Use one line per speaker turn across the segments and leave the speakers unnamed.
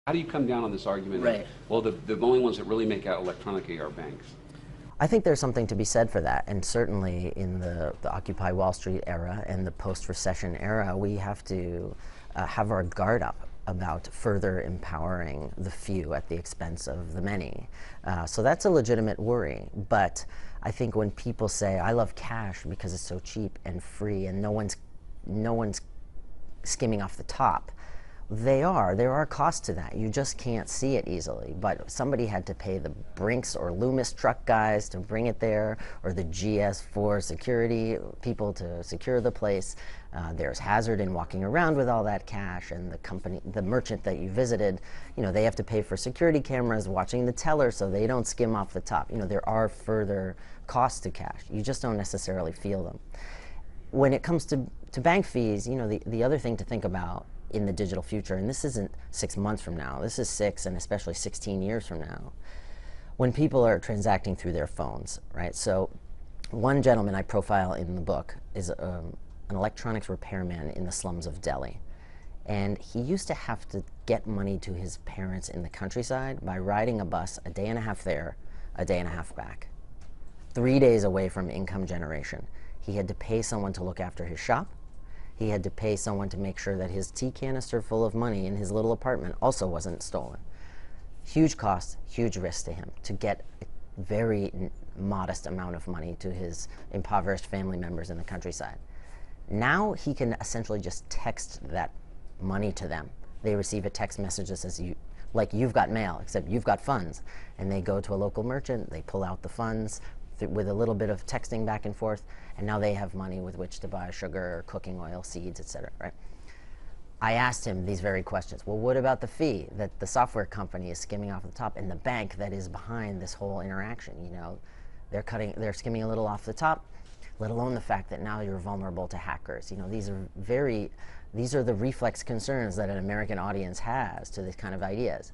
How do you come down on this argument of,
Right.
well, the only ones that really make out electronically are banks?
I think there's something to be said for that, and certainly in the Occupy Wall Street era and the post-recession era, we have to have our guard up about further empowering the few at the expense of the many. So that's a legitimate worry, but I think when people say, I love cash because it's so cheap and free and no one's skimming off the top, there are costs to that. You just can't see it easily. But somebody had to pay the Brinks or Loomis truck guys to bring it there, or the GS4 security people to secure the place. There's hazard in walking around with all that cash, and the merchant that you visited, they have to pay for security cameras watching the teller so they don't skim off the top. There are further costs to cash. You just don't necessarily feel them. When it comes to bank fees, the other thing to think about in the digital future, and this isn't 6 months from now, this is 6 and especially 16 years from now, when people are transacting through their phones, right? So one gentleman I profile in the book is an electronics repairman in the slums of Delhi. And he used to have to get money to his parents in the countryside by riding a bus a day and a half there, a day and a half back. 3 days away from income generation. He had to pay someone to look after his shop. He had to pay someone to make sure that his tea canister full of money in his little apartment also wasn't stolen. Huge cost, huge risk to him to get a very modest amount of money to his impoverished family members in the countryside. Now he can essentially just text that money to them. They receive a text message that says, like you've got mail, except you've got funds. And they go to a local merchant, they pull out the funds with a little bit of texting back and forth, and now they have money with which to buy sugar, cooking oil, seeds, etc. Right? I asked him these very questions. Well, what about the fee that the software company is skimming off the top, and the bank that is behind this whole interaction? They're skimming a little off the top, let alone the fact that now you're vulnerable to hackers. These are the reflex concerns that an American audience has to these kind of ideas.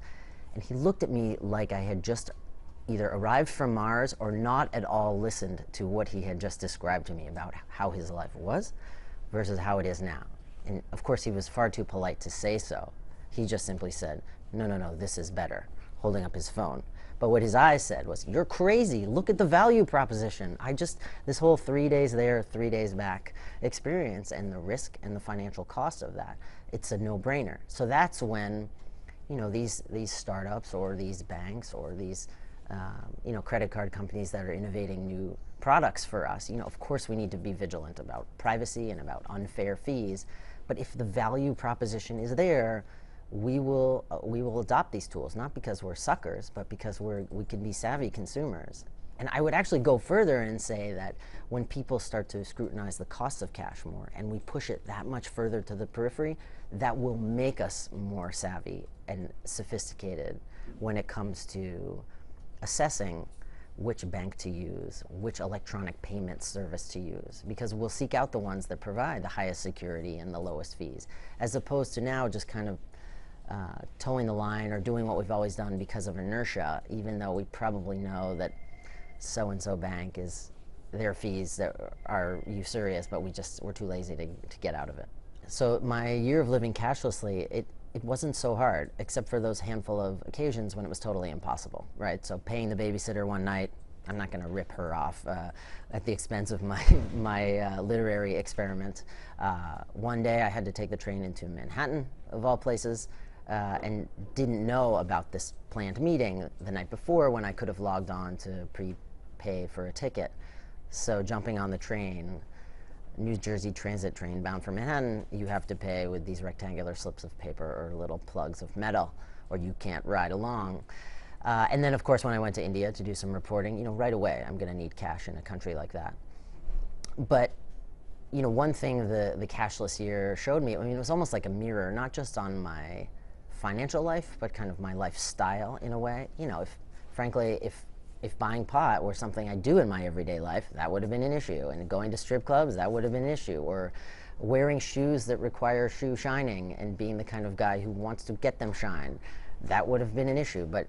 And he looked at me like I had just either arrived from Mars or not at all listened to what he had just described to me about how his life was versus how it is now. And of course, he was far too polite to say so. He just simply said, no, no, no, this is better, holding up his phone. But what his eyes said was, you're crazy. Look at the value proposition. This whole 3 days there, 3 days back experience and the risk and the financial cost of that, it's a no-brainer. So that's when, these startups or these banks or these credit card companies that are innovating new products for us, of course we need to be vigilant about privacy and about unfair fees. But if the value proposition is there, we will adopt these tools, not because we're suckers, but because we can be savvy consumers. And I would actually go further and say that when people start to scrutinize the costs of cash more and we push it that much further to the periphery, that will make us more savvy and sophisticated when it comes to assessing which bank to use, which electronic payment service to use, because we'll seek out the ones that provide the highest security and the lowest fees, as opposed to now just kind of towing the line or doing what we've always done because of inertia, even though we probably know that so-and-so bank their fees that are usurious, but we're too lazy to get out of it. So my year of living cashlessly, it wasn't so hard, except for those handful of occasions when it was totally impossible, right? So paying the babysitter one night, I'm not going to rip her off at the expense of my literary experiment. One day I had to take the train into Manhattan, of all places, and didn't know about this planned meeting the night before when I could have logged on to prepay for a ticket. So jumping on the train, New Jersey Transit train bound for Manhattan, you have to pay with these rectangular slips of paper or little plugs of metal, or you can't ride along. And then, of course, when I went to India to do some reporting, right away, I'm going to need cash in a country like that. But, one thing the cashless year showed me, it was almost like a mirror, not just on my financial life, but kind of my lifestyle in a way. Frankly, if buying pot were something I do in my everyday life, that would have been an issue. And going to strip clubs, that would have been an issue. Or wearing shoes that require shoe shining and being the kind of guy who wants to get them shine, that would have been an issue. But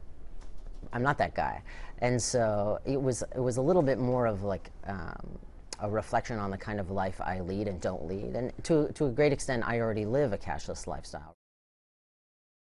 I'm not that guy. And so it was a little bit more of like a reflection on the kind of life I lead and don't lead. And to a great extent, I already live a cashless lifestyle.